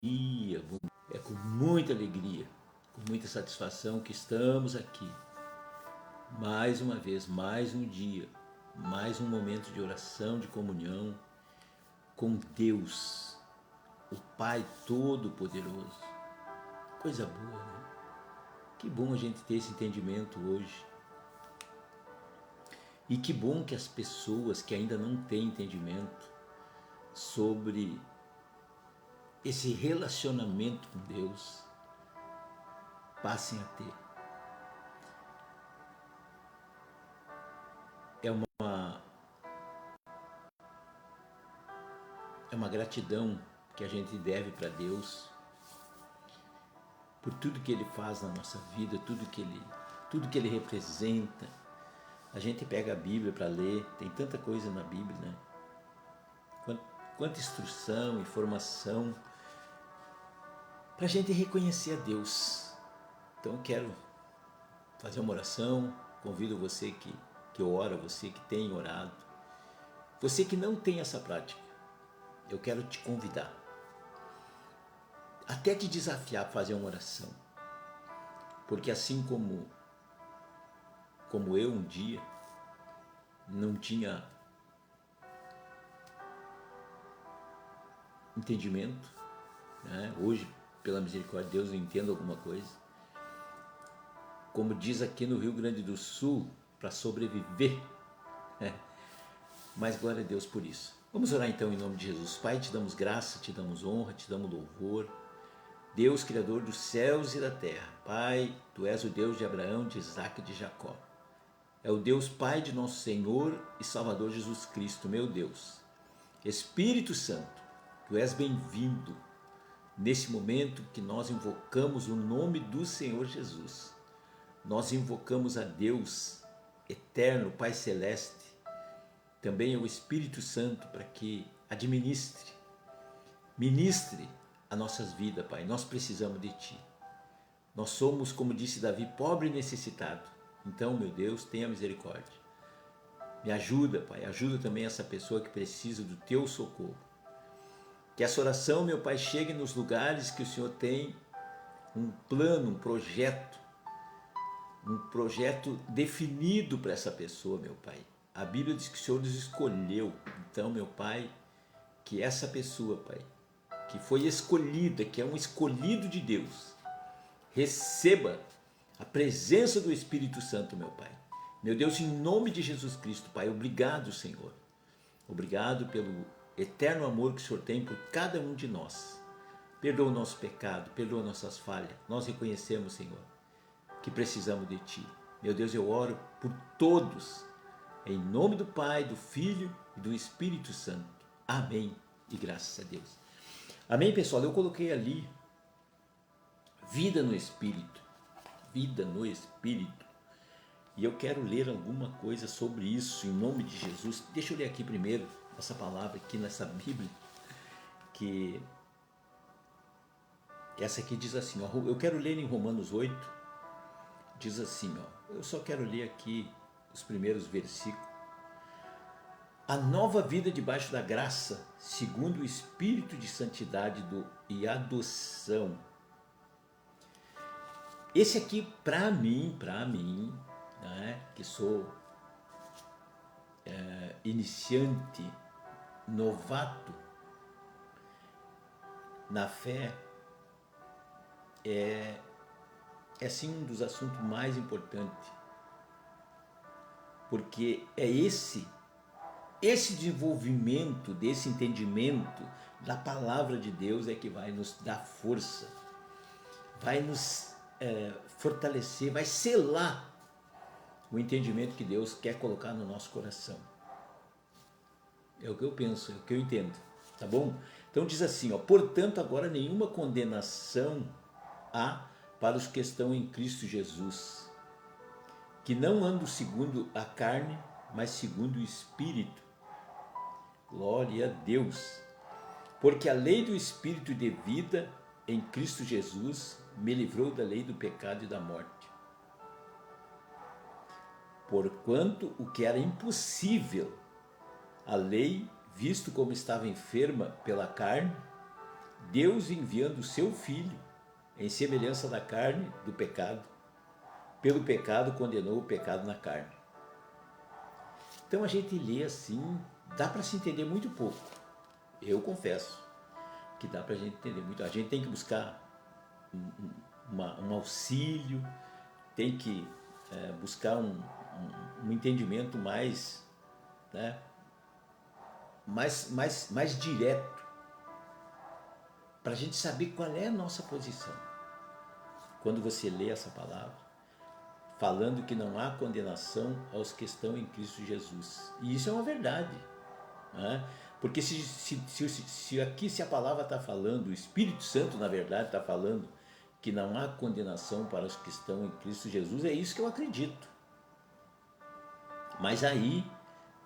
É com muita alegria, com muita satisfação que estamos aqui. Mais uma vez, mais um dia, mais um momento de oração, de comunhão com Deus, o Pai Todo-Poderoso. Coisa boa, né? Que bom a gente ter esse entendimento hoje. E que bom que as pessoas que ainda não têm entendimento sobre esse relacionamento com Deus passem a ter. É uma gratidão que a gente deve para Deus por tudo que Ele faz na nossa vida, tudo que Ele representa. A gente pega a Bíblia para ler, tem tanta coisa na Bíblia, né? Quanta instrução, informação para a gente reconhecer a Deus. Então eu quero fazer uma oração, convido você que ora, você que tem orado, você que não tem essa prática, eu quero te convidar, até te desafiar a fazer uma oração, porque assim como eu um dia não tinha entendimento, né? Hoje, pela misericórdia de Deus, eu entendo alguma coisa. Como diz aqui no Rio Grande do Sul, para sobreviver, né? Mas glória a Deus por isso. Vamos orar então em nome de Jesus. Pai, te damos graça, te damos honra, te damos louvor. Deus, Criador dos céus e da terra. Pai, Tu és o Deus de Abraão, de Isaac e de Jacó. É o Deus Pai de nosso Senhor e Salvador Jesus Cristo, meu Deus. Espírito Santo, Tu és bem-vindo nesse momento que nós invocamos o nome do Senhor Jesus. Nós invocamos a Deus eterno, Pai Celeste, também o Espírito Santo para que ministre as nossas vidas, Pai. Nós precisamos de Ti. Nós somos, como disse Davi, pobre e necessitado. Então, meu Deus, tenha misericórdia. Me ajuda, Pai. Ajuda também essa pessoa que precisa do Teu socorro. Que essa oração, meu Pai, chegue nos lugares que o Senhor tem um plano, um projeto definido para essa pessoa, meu Pai. A Bíblia diz que o Senhor nos escolheu. Então, meu Pai, que essa pessoa, Pai, que foi escolhida, que é um escolhido de Deus, receba a presença do Espírito Santo, meu Pai. Meu Deus, em nome de Jesus Cristo, Pai, obrigado, Senhor. Obrigado pelo eterno amor que o Senhor tem por cada um de nós. Perdoa o nosso pecado, perdoa nossas falhas. Nós reconhecemos, Senhor, que precisamos de Ti. Meu Deus, eu oro por todos, em nome do Pai, do Filho e do Espírito Santo. Amém. E graças a Deus. Amém, pessoal? Eu coloquei ali vida no Espírito. Vida no Espírito. E eu quero ler alguma coisa sobre isso em nome de Jesus. Deixa eu ler aqui primeiro essa palavra aqui nessa Bíblia, que essa aqui diz assim, ó, eu quero ler em Romanos 8, diz assim, ó, eu só quero ler aqui os primeiros versículos. A nova vida debaixo da graça, segundo o Espírito de santidade e adoção. Esse aqui, para mim, né, que sou iniciante, novato na fé, é sim um dos assuntos mais importantes, porque é esse desenvolvimento, desse entendimento da palavra de Deus é que vai nos dar força, vai nos fortalecer, vai selar o entendimento que Deus quer colocar no nosso coração. É o que eu penso, é o que eu entendo, tá bom? Então diz assim, ó, portanto agora nenhuma condenação há para os que estão em Cristo Jesus, que não andam segundo a carne, mas segundo o Espírito. Glória a Deus! Porque a lei do Espírito de vida em Cristo Jesus me livrou da lei do pecado e da morte. Porquanto o que era impossível, a lei, visto como estava enferma pela carne, Deus enviando o seu Filho em semelhança da carne do pecado, pelo pecado condenou o pecado na carne. Então a gente lê assim, dá para se entender muito pouco. Eu confesso que dá para a gente entender muito. A gente tem que buscar um auxílio, tem que buscar um entendimento mais, né, mais direto, para a gente saber qual é a nossa posição. Quando você lê essa palavra, falando que não há condenação aos que estão em Cristo Jesus. E isso é uma verdade. Né? Porque se aqui se a palavra está falando, o Espírito Santo na verdade está falando que não há condenação para os que estão em Cristo Jesus, é isso que eu acredito. Mas aí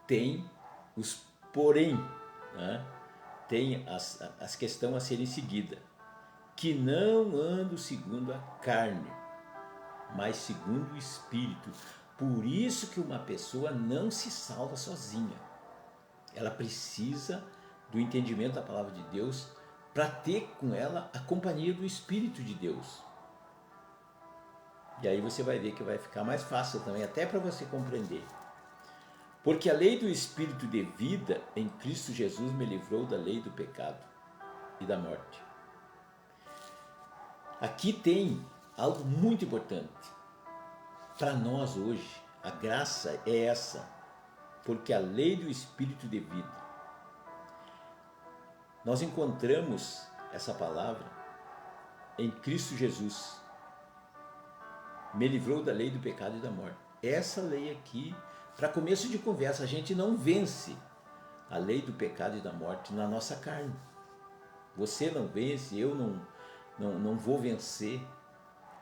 tem os porém, né? Tem as questões a serem seguidas, que não andam segundo a carne, mas segundo o Espírito. Por isso que uma pessoa não se salva sozinha. Ela precisa do entendimento da palavra de Deus para ter com ela a companhia do Espírito de Deus. E aí você vai ver que vai ficar mais fácil também, até para você compreender. Porque a lei do Espírito de vida em Cristo Jesus me livrou da lei do pecado e da morte. Aqui tem algo muito importante. Para nós hoje, a graça é essa, porque a lei do Espírito de vida. Nós encontramos essa palavra em Cristo Jesus. Me livrou da lei do pecado e da morte. Essa lei aqui, para começo de conversa, a gente não vence a lei do pecado e da morte na nossa carne. Você não vence, eu não vou vencer.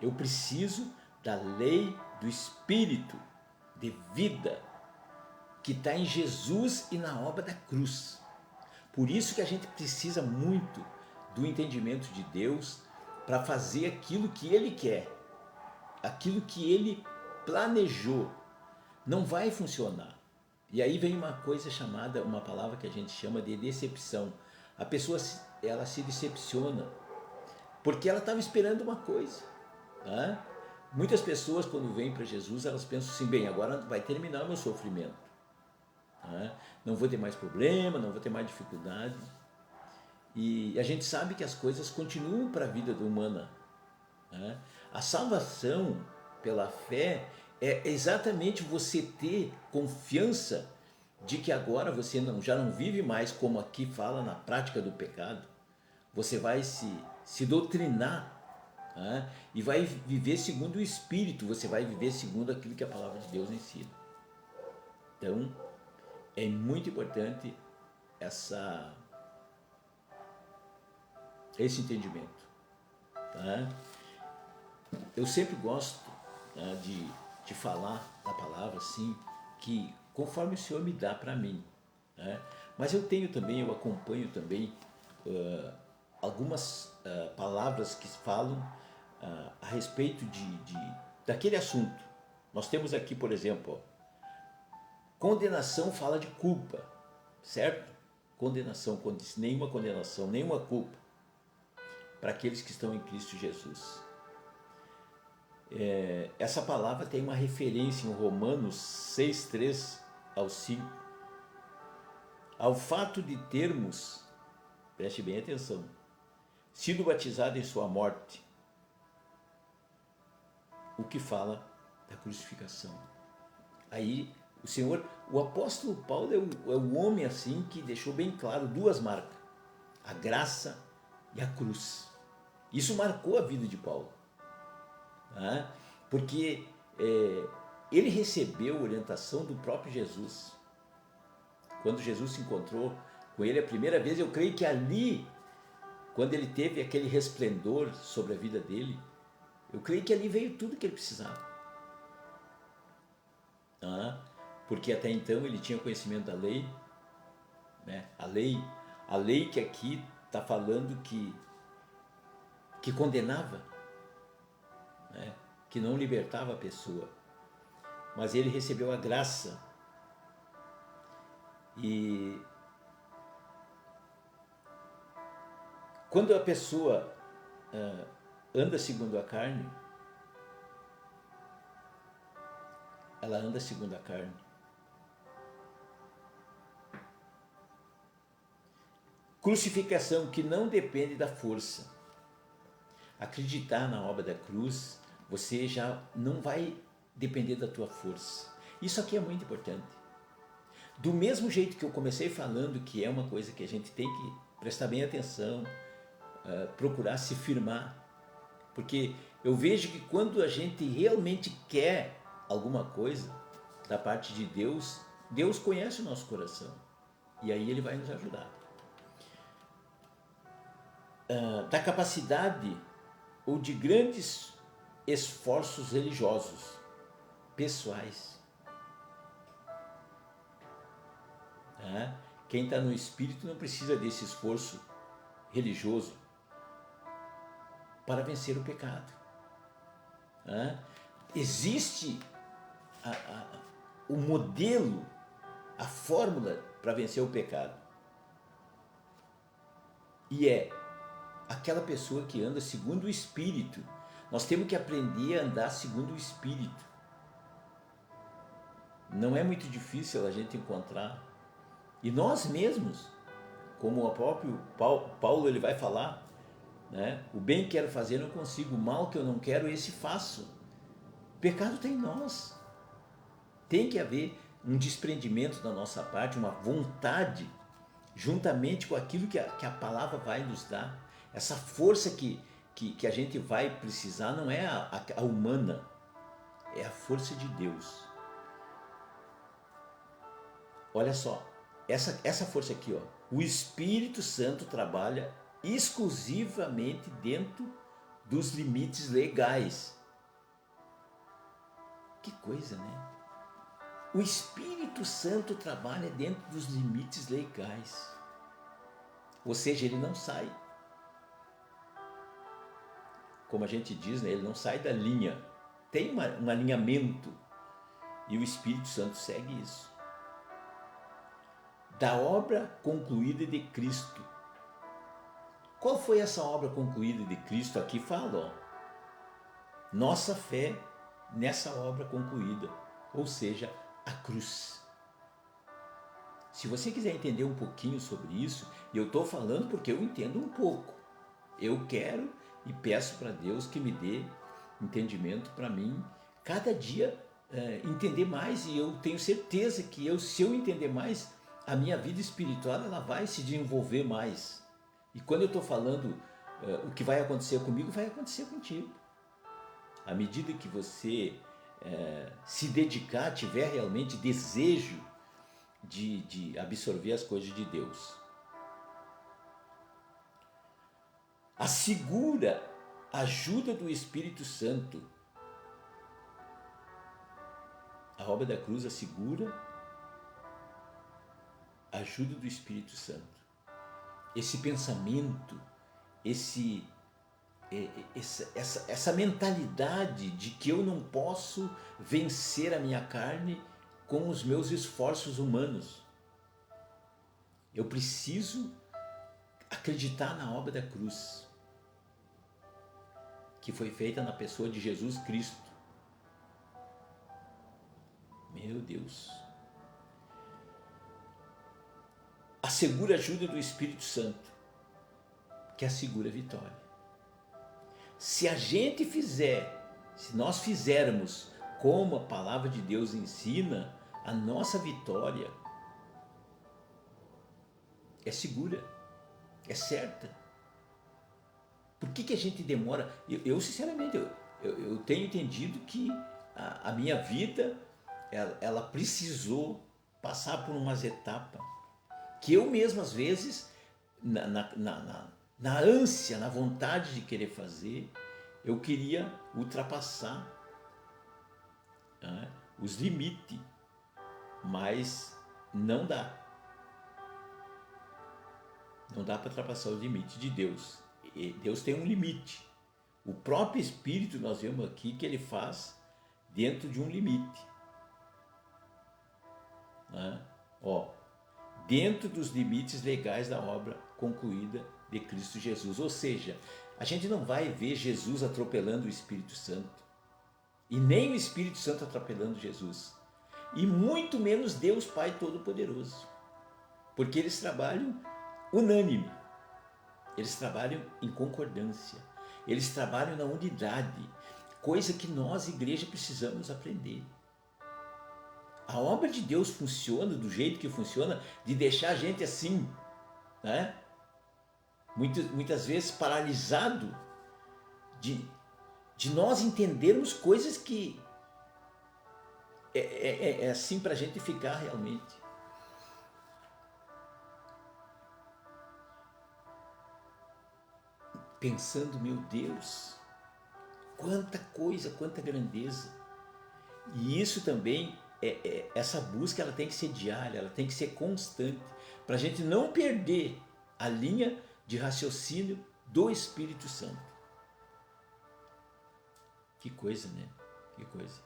Eu preciso da lei do Espírito de vida que está em Jesus e na obra da cruz. Por isso que a gente precisa muito do entendimento de Deus para fazer aquilo que Ele quer, aquilo que Ele planejou. Não vai funcionar. E aí vem uma coisa chamada, uma palavra que a gente chama de decepção. A pessoa ela se decepciona porque ela estava esperando uma coisa. Né? Muitas pessoas quando vêm para Jesus, elas pensam assim, bem, agora vai terminar o meu sofrimento. Né? Não vou ter mais problema, não vou ter mais dificuldade. E a gente sabe que as coisas continuam para a vida humana. Né? A salvação pela fé é exatamente você ter confiança de que agora você já não vive mais como aqui fala na prática do pecado. Você vai se doutrinar, né? E vai viver segundo o Espírito, você vai viver segundo aquilo que a palavra de Deus ensina. Então, é muito importante esse entendimento. Tá? Eu sempre gosto, né, de falar da palavra assim, que conforme o Senhor me dá para mim. Né? Mas eu acompanho também algumas palavras que falam a respeito daquele assunto. Nós temos aqui, por exemplo, condenação fala de culpa, certo? Condenação, nenhuma condenação, nenhuma culpa para aqueles que estão em Cristo Jesus. Essa palavra tem uma referência em Romanos 6:3 ao 5, ao fato de termos, preste bem atenção, sido batizado em sua morte, o que fala da crucificação. Aí o apóstolo Paulo é o homem assim que deixou bem claro duas marcas, a graça e a cruz. Isso marcou a vida de Paulo. Né? Porque ele recebeu orientação do próprio Jesus. Quando Jesus se encontrou com ele a primeira vez, eu creio que ali, quando ele teve aquele resplendor sobre a vida dele, eu creio que ali veio tudo que ele precisava. Porque até então ele tinha conhecimento da lei, né? A lei que aqui está falando que condenava, né? Que não libertava a pessoa, mas ele recebeu a graça e Quando a pessoa anda segundo a carne, ela anda segundo a carne. Crucificação que não depende da força. Acreditar na obra da cruz, você já não vai depender da tua força. Isso aqui é muito importante. Do mesmo jeito que eu comecei falando que é uma coisa que a gente tem que prestar bem atenção, procurar se firmar. Porque eu vejo que quando a gente realmente quer alguma coisa da parte de Deus, Deus conhece o nosso coração. E aí Ele vai nos ajudar. Da capacidade ou de grandes esforços religiosos, pessoais. Quem está no Espírito não precisa desse esforço religioso para vencer o pecado. Existe o modelo, a fórmula para vencer o pecado. E é aquela pessoa que anda segundo o Espírito. Nós temos que aprender a andar segundo o Espírito. Não é muito difícil a gente encontrar. E nós mesmos, como o próprio Paulo ele vai falar, né? O bem que quero fazer não consigo, o mal que eu não quero, esse faço. O pecado está em nós. Tem que haver um desprendimento da nossa parte, uma vontade, juntamente com aquilo que a palavra vai nos dar. Essa força que a gente vai precisar não é a humana, é a força de Deus. Olha só, essa força aqui, ó, o Espírito Santo trabalha exclusivamente dentro dos limites legais. Que coisa, né? O Espírito Santo trabalha dentro dos limites legais. Ou seja, ele não sai. Como a gente diz, né? Ele não sai da linha. Tem um alinhamento. E o Espírito Santo segue isso. Da obra concluída de Cristo. Qual foi essa obra concluída de Cristo? Aqui fala, ó. Nossa fé nessa obra concluída. Ou seja, a cruz. Se você quiser entender um pouquinho sobre isso, e eu estou falando porque eu entendo um pouco. Eu quero e peço para Deus que me dê entendimento para mim, cada dia entender mais, e eu tenho certeza que se eu entender mais, a minha vida espiritual ela vai se desenvolver mais. E quando eu estou falando o que vai acontecer comigo, vai acontecer contigo. À medida que você se dedicar, tiver realmente desejo de absorver as coisas de Deus. Assegura a ajuda do Espírito Santo. A obra da cruz assegura a ajuda do Espírito Santo. Esse pensamento, essa mentalidade de que eu não posso vencer a minha carne com os meus esforços humanos. Eu preciso acreditar na obra da cruz, que foi feita na pessoa de Jesus Cristo. Meu Deus. Assegura a ajuda do Espírito Santo, que assegura a vitória. Se nós fizermos como a palavra de Deus ensina, a nossa vitória é segura, é certa. Por que a gente demora? Eu sinceramente, eu tenho entendido que a minha vida, ela precisou passar por umas etapas que eu mesmo, às vezes, na ânsia, na vontade de querer fazer, eu queria ultrapassar os limites, mas não dá. Não dá para ultrapassar o limite de Deus. E Deus tem um limite. O próprio Espírito, nós vemos aqui que ele faz dentro de um limite. Dentro dos limites legais da obra concluída de Cristo Jesus. Ou seja, a gente não vai ver Jesus atropelando o Espírito Santo, e nem o Espírito Santo atropelando Jesus, e muito menos Deus Pai Todo-Poderoso, porque eles trabalham unânime, eles trabalham em concordância, eles trabalham na unidade, coisa que nós, igreja, precisamos aprender. A obra de Deus funciona do jeito que funciona, de deixar a gente assim, né? Muitas vezes paralisado, de nós entendermos coisas que é assim para a gente ficar realmente. Pensando, meu Deus, quanta coisa, quanta grandeza. E isso também, essa busca ela tem que ser diária, ela tem que ser constante, para a gente não perder a linha de raciocínio do Espírito Santo. Que coisa, né? Que coisa.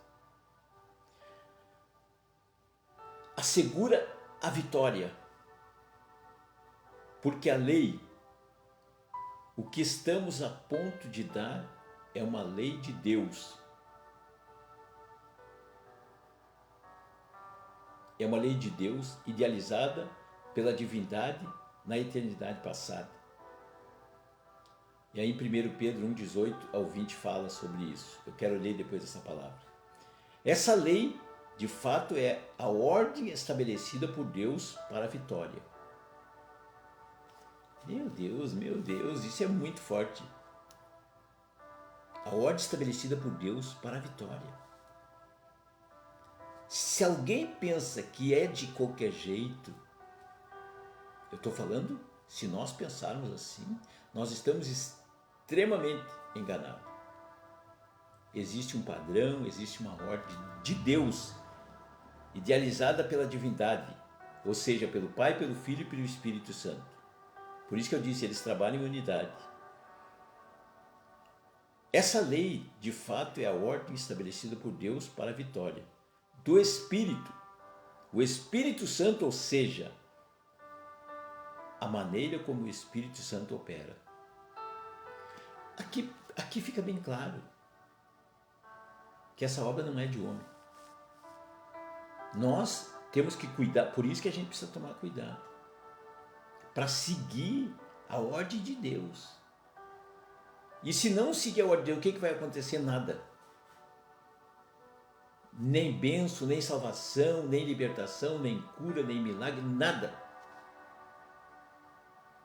Assegura a vitória, porque a lei, o que estamos a ponto de dar, é uma lei de Deus. É uma lei de Deus idealizada pela divindade na eternidade passada. E aí em 1 Pedro 1,18 ao 20 fala sobre isso. Eu quero ler depois essa palavra. Essa lei, de fato, é a ordem estabelecida por Deus para a vitória. Meu Deus, isso é muito forte. A ordem estabelecida por Deus para a vitória. Se alguém pensa que é de qualquer jeito, eu estou falando, se nós pensarmos assim, nós estamos extremamente enganados. Existe um padrão, existe uma ordem de Deus, idealizada pela divindade, ou seja, pelo Pai, pelo Filho e pelo Espírito Santo. Por isso que eu disse, eles trabalham em unidade. Essa lei, de fato, é a ordem estabelecida por Deus para a vitória do Espírito. O Espírito Santo, ou seja, a maneira como o Espírito Santo opera. Aqui fica bem claro que essa obra não é de homem. Nós temos que cuidar, por isso que a gente precisa tomar cuidado, para seguir a ordem de Deus. E se não seguir a ordem de Deus, o que vai acontecer? Nada. Nem bênção, nem salvação, nem libertação, nem cura, nem milagre, nada.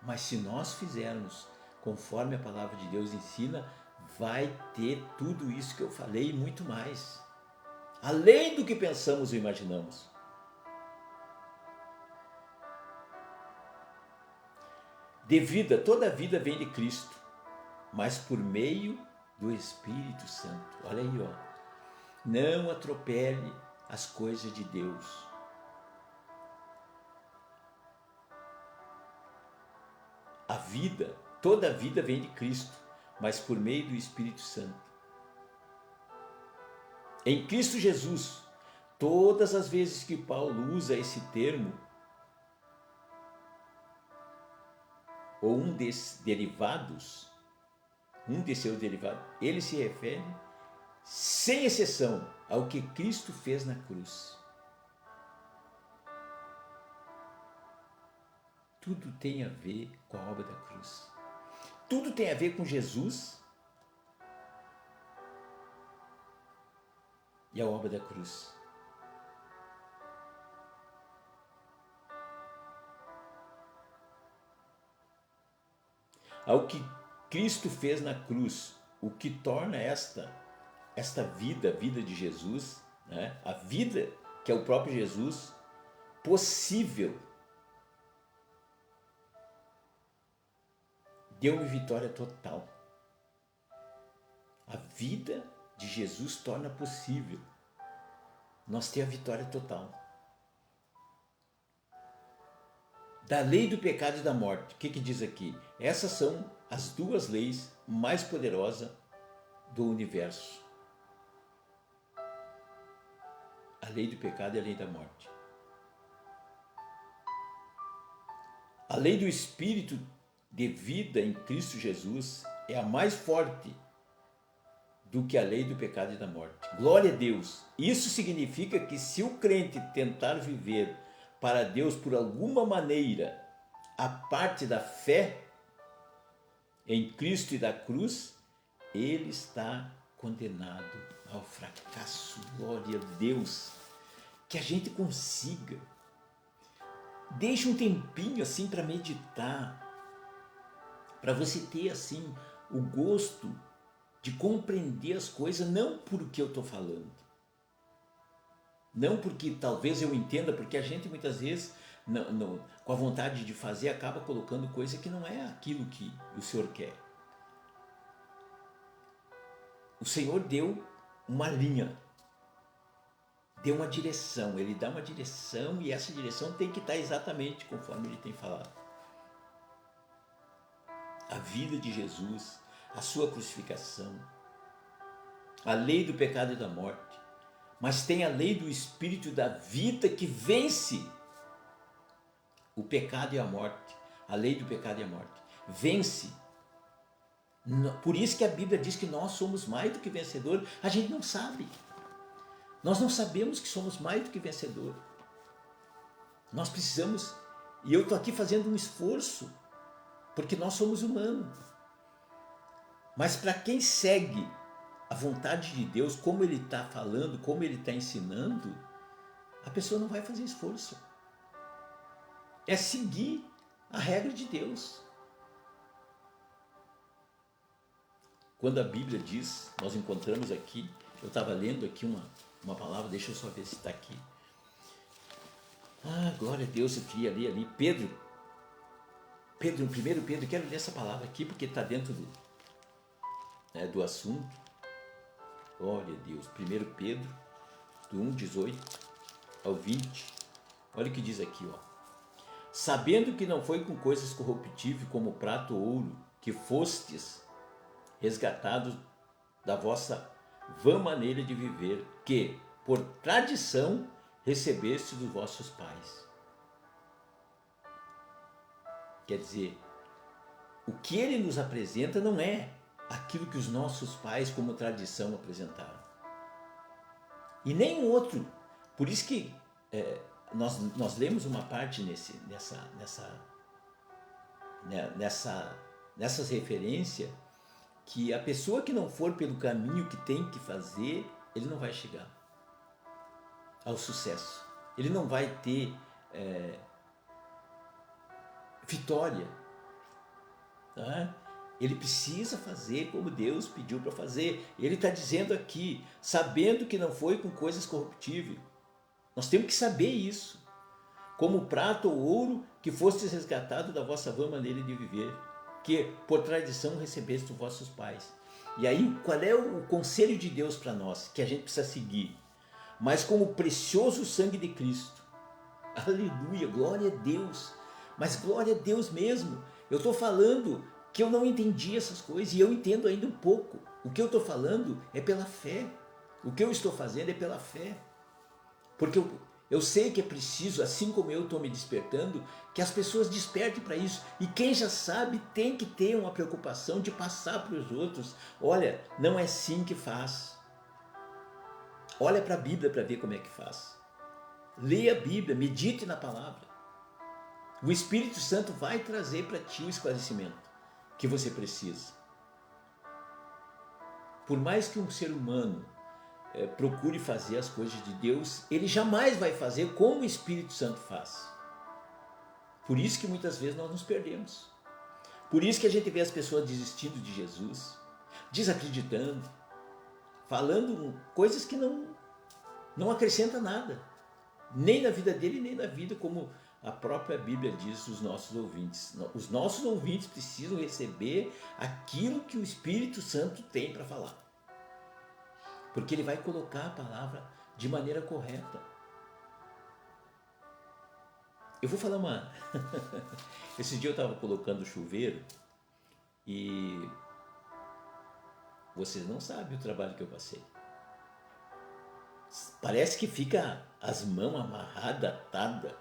Mas se nós fizermos conforme a palavra de Deus ensina, vai ter tudo isso que eu falei e muito mais. Além do que pensamos e imaginamos. Toda a vida vem de Cristo, mas por meio do Espírito Santo. Olha aí, ó. Não atropele as coisas de Deus. Toda a vida vem de Cristo, mas por meio do Espírito Santo. Em Cristo Jesus, todas as vezes que Paulo usa esse termo, ou um desses derivados, ele se refere, sem exceção, ao que Cristo fez na cruz. Tudo tem a ver com a obra da cruz. Tudo tem a ver com Jesus e a obra da cruz. Ao que Cristo fez na cruz, o que torna esta vida, a vida de Jesus, né? A vida que é o próprio Jesus, possível. Deu-me vitória total. A vida de Jesus torna possível nós ter a vitória total. Da lei do pecado e da morte. O que diz aqui? Essas são as duas leis mais poderosas do universo. A lei do pecado e a lei da morte. A lei do Espírito de vida em Cristo Jesus é a mais forte do que a lei do pecado e da morte. Glória a Deus! Isso significa que se o crente tentar viver para Deus por alguma maneira, a parte da fé em Cristo e da cruz, ele está condenado ao fracasso. Glória a Deus! Que a gente consiga. Deixe um tempinho assim para meditar, para você ter assim o gosto de compreender as coisas, não por o que eu estou falando, não porque talvez eu entenda, porque a gente muitas vezes, com a vontade de fazer, acaba colocando coisa que não é aquilo que o Senhor quer. O Senhor deu uma linha, deu uma direção, Ele dá uma direção e essa direção tem que estar exatamente conforme Ele tem falado. A vida de Jesus, a sua crucificação, a lei do pecado e da morte, mas tem a lei do Espírito da vida que vence o pecado e a morte, a lei do pecado e a morte, vence. Por isso que a Bíblia diz que nós somos mais do que vencedor. A gente não sabe, nós não sabemos que somos mais do que vencedor. Nós precisamos, e eu estou aqui fazendo um esforço, porque nós somos humanos. Mas para quem segue a vontade de Deus, como Ele está falando, como Ele está ensinando, a pessoa não vai fazer esforço. É seguir a regra de Deus. Quando a Bíblia diz, nós encontramos aqui, eu estava lendo aqui uma palavra, deixa eu só ver se está aqui. Ah, glória a Deus, eu queria ler ali, Pedro, 1 Pedro, quero ler essa palavra aqui porque está dentro do assunto. Glória a Deus, 1 Pedro, do 1,18 ao 20, olha o que diz aqui, ó. Sabendo que não foi com coisas corruptíveis como prata ou ouro que fostes resgatados da vossa vã maneira de viver, que por tradição recebeste dos vossos pais. Quer dizer, o que ele nos apresenta não é aquilo que os nossos pais como tradição apresentaram. E nem outro. Por isso que nós lemos uma parte nessas referências, que a pessoa que não for pelo caminho que tem que fazer, ele não vai chegar ao sucesso. Ele não vai ter vitória. Tá? Ele precisa fazer como Deus pediu para fazer. Ele está dizendo aqui, sabendo que não foi com coisas corruptíveis. Nós temos que saber isso. Como prata ou ouro que fostes resgatado da vossa vã maneira de viver, que por tradição recebeste dos vossos pais. E aí, qual é o conselho de Deus para nós, que a gente precisa seguir? Mas como o precioso sangue de Cristo. Aleluia, glória a Deus. Mas glória a Deus mesmo. Eu estou falando que eu não entendi essas coisas e eu entendo ainda um pouco. O que eu estou falando é pela fé. O que eu estou fazendo é pela fé. Porque eu sei que é preciso, assim como eu estou me despertando, que as pessoas despertem para isso. E quem já sabe tem que ter uma preocupação de passar para os outros. Olha, não é assim que faz. Olha para a Bíblia para ver como é que faz. Leia a Bíblia, medite na palavra. O Espírito Santo vai trazer para ti o esclarecimento que você precisa. Por mais que um ser humano procure fazer as coisas de Deus, ele jamais vai fazer como o Espírito Santo faz. Por isso que muitas vezes nós nos perdemos. Por isso que a gente vê as pessoas desistindo de Jesus, desacreditando, falando coisas que não acrescentam nada, nem na vida dele, nem na vida, como a própria Bíblia diz, os nossos ouvintes. Os nossos ouvintes precisam receber aquilo que o Espírito Santo tem para falar. Porque ele vai colocar a palavra de maneira correta. Eu vou falar uma... Esse dia eu estava colocando o chuveiro e vocês não sabem o trabalho que eu passei. Parece que fica as mãos amarradas, atadas,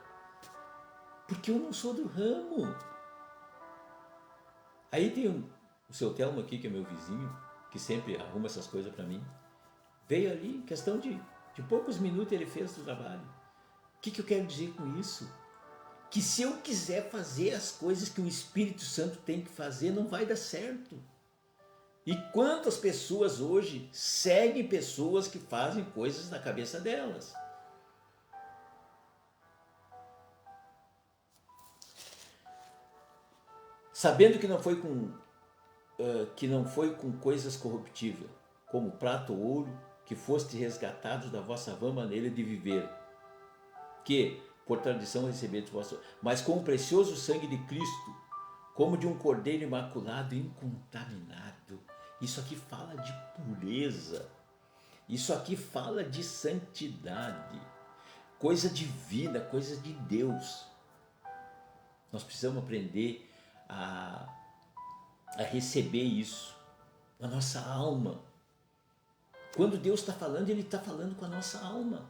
porque eu não sou do ramo. Aí tem o seu Telmo aqui, que é meu vizinho, que sempre arruma essas coisas para mim. Veio ali, em questão de poucos minutos ele fez o trabalho. O que eu quero dizer com isso? Que se eu quiser fazer as coisas que o Espírito Santo tem que fazer, não vai dar certo. E quantas pessoas hoje seguem pessoas que fazem coisas na cabeça delas? Sabendo que não foi com coisas corruptíveis, como prata ou ouro, que foste resgatados da vossa vã maneira de viver, que por tradição recebeste vosso, mas com o precioso sangue de Cristo, como de um cordeiro imaculado e incontaminado. Isso aqui fala de pureza, isso aqui fala de santidade, coisa divina, coisa de Deus. Nós precisamos aprender a receber isso na nossa alma. Quando Deus está falando, Ele está falando com a nossa alma.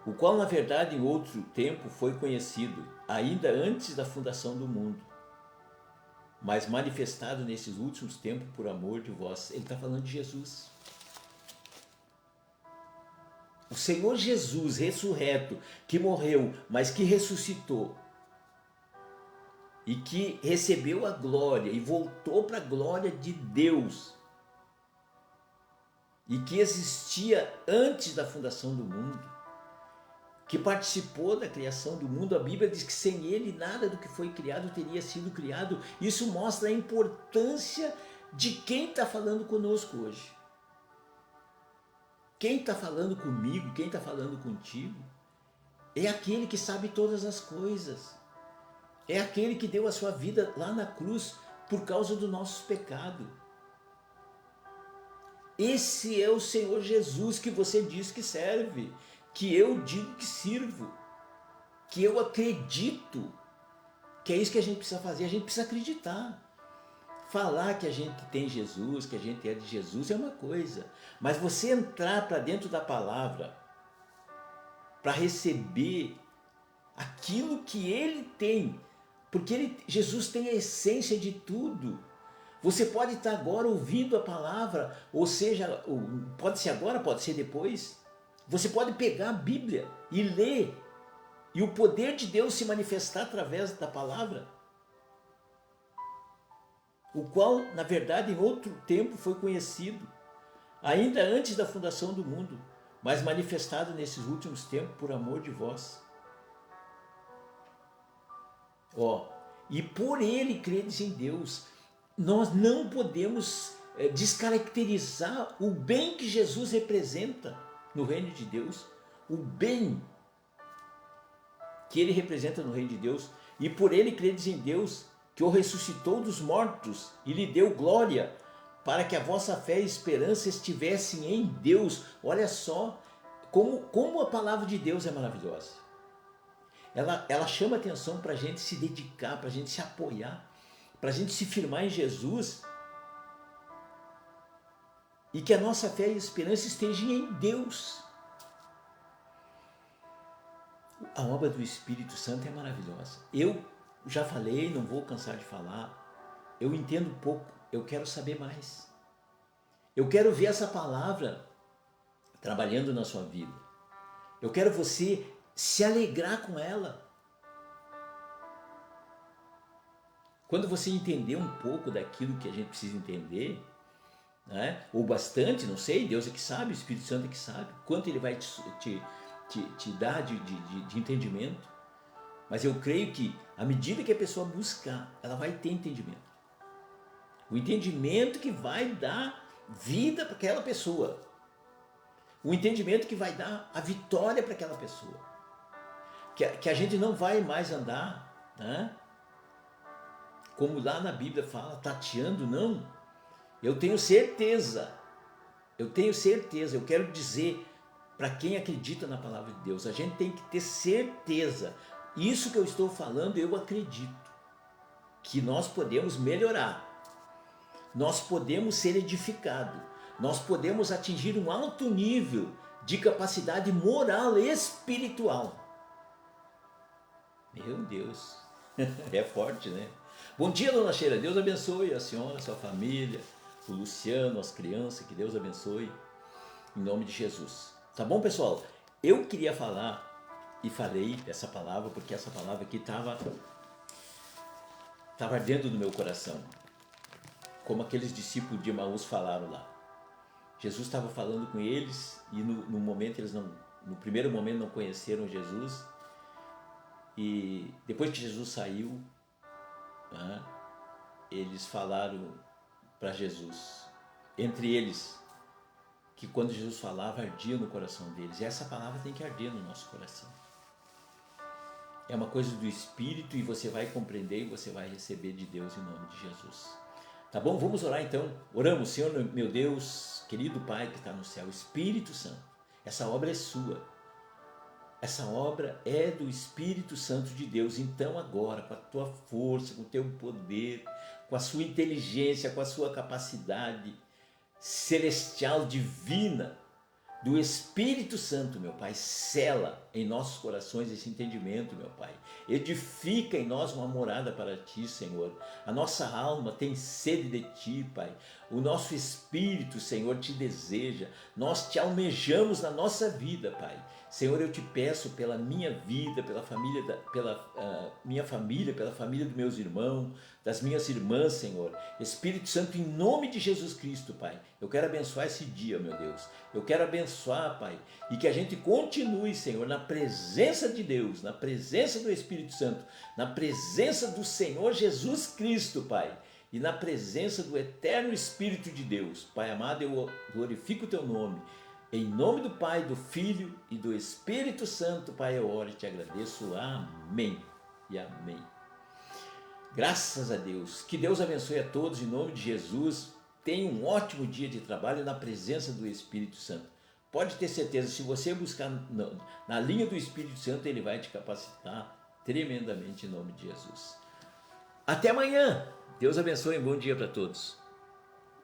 O qual, na verdade, em outro tempo foi conhecido, ainda antes da fundação do mundo, mas manifestado nesses últimos tempos por amor de vós. Ele está falando de Jesus. O Senhor Jesus ressurreto, que morreu, mas que ressuscitou, e que recebeu a glória e voltou para a glória de Deus, e que existia antes da fundação do mundo, que participou da criação do mundo. A Bíblia diz que sem ele nada do que foi criado teria sido criado. Isso mostra a importância de quem está falando conosco hoje. Quem está falando comigo, quem está falando contigo, é aquele que sabe todas as coisas. É aquele que deu a sua vida lá na cruz por causa dos nossos pecados. Esse é o Senhor Jesus que você diz que serve, que eu digo que sirvo, que eu acredito, que é isso que a gente precisa fazer. A gente precisa acreditar. Falar que a gente tem Jesus, que a gente é de Jesus é uma coisa, mas você entrar para dentro da palavra para receber aquilo que Ele tem, porque Jesus tem a essência de tudo. Você pode estar agora ouvindo a palavra, ou seja, pode ser agora, pode ser depois. Você pode pegar a Bíblia e ler, e o poder de Deus se manifestar através da palavra, o qual, na verdade, em outro tempo foi conhecido, ainda antes da fundação do mundo, mas manifestado nesses últimos tempos por amor de vós. E por ele credes em Deus. Nós não podemos descaracterizar o bem que Jesus representa no reino de Deus, o bem que ele representa no reino de Deus, e por ele credes em Deus, que o ressuscitou dos mortos e lhe deu glória, para que a vossa fé e esperança estivessem em Deus. Olha só como a palavra de Deus é maravilhosa. Ela chama atenção para a gente se dedicar, para a gente se apoiar, para a gente se firmar em Jesus, e que a nossa fé e esperança estejam em Deus. A obra do Espírito Santo é maravilhosa. Eu já falei, não vou cansar de falar. Eu entendo pouco, eu quero saber mais. Eu quero ver essa palavra trabalhando na sua vida. Eu quero você se alegrar com ela. Quando você entender um pouco daquilo que a gente precisa entender, né, ou bastante, não sei, Deus é que sabe, o Espírito Santo é que sabe, quanto ele vai te dar de entendimento. Mas eu creio que, à medida que a pessoa buscar, ela vai ter entendimento. O entendimento que vai dar vida para aquela pessoa. O entendimento que vai dar a vitória para aquela pessoa. Que a gente não vai mais andar, né, como lá na Bíblia fala, tateando, não. Eu tenho certeza, eu quero dizer para quem acredita na palavra de Deus, a gente tem que ter certeza. Isso que eu estou falando, eu acredito que nós podemos melhorar, nós podemos ser edificados, nós podemos atingir um alto nível de capacidade moral e espiritual. Meu Deus, é forte, né? Bom dia, dona Sheila. Deus abençoe a senhora, a sua família, o Luciano, as crianças. Que Deus abençoe, em nome de Jesus. Tá bom, pessoal? Eu queria falar e falei essa palavra porque essa palavra aqui estava ardendo no meu coração. Como aqueles discípulos de Emaús falaram lá. Jesus estava falando com eles e no momento eles não, no primeiro momento não conheceram Jesus. E depois que Jesus saiu, né, eles falaram para Jesus, entre eles, que quando Jesus falava, ardia no coração deles. E essa palavra tem que arder no nosso coração. É uma coisa do Espírito e você vai compreender e você vai receber de Deus em nome de Jesus. Tá bom? Vamos orar então. Oramos, Senhor, meu Deus, querido Pai que está no céu, Espírito Santo, essa obra é sua. Essa obra é do Espírito Santo de Deus. Então agora, com a tua força, com o teu poder, com a sua inteligência, com a sua capacidade celestial, divina, do Espírito Santo, meu Pai, sela em nossos corações esse entendimento, meu Pai. Edifica em nós uma morada para Ti, Senhor. A nossa alma tem sede de Ti, Pai. O nosso espírito, Senhor, Te deseja. Nós Te almejamos na nossa vida, Pai. Senhor, eu Te peço pela minha vida, pela família, minha família, pela família dos meus irmãos, das minhas irmãs, Senhor. Espírito Santo, em nome de Jesus Cristo, Pai. Eu quero abençoar esse dia, meu Deus. Eu quero abençoar, Pai, e que a gente continue, Senhor, na presença de Deus, na presença do Espírito Santo, na presença do Senhor Jesus Cristo, Pai, e na presença do eterno Espírito de Deus. Pai amado, eu glorifico o Teu nome. Em nome do Pai, do Filho e do Espírito Santo, Pai, eu oro e Te agradeço. Amém e amém. Graças a Deus. Que Deus abençoe a todos em nome de Jesus. Tenha um ótimo dia de trabalho na presença do Espírito Santo. Pode ter certeza, se você buscar na linha do Espírito Santo, ele vai te capacitar tremendamente em nome de Jesus. Até amanhã. Deus abençoe e bom dia para todos.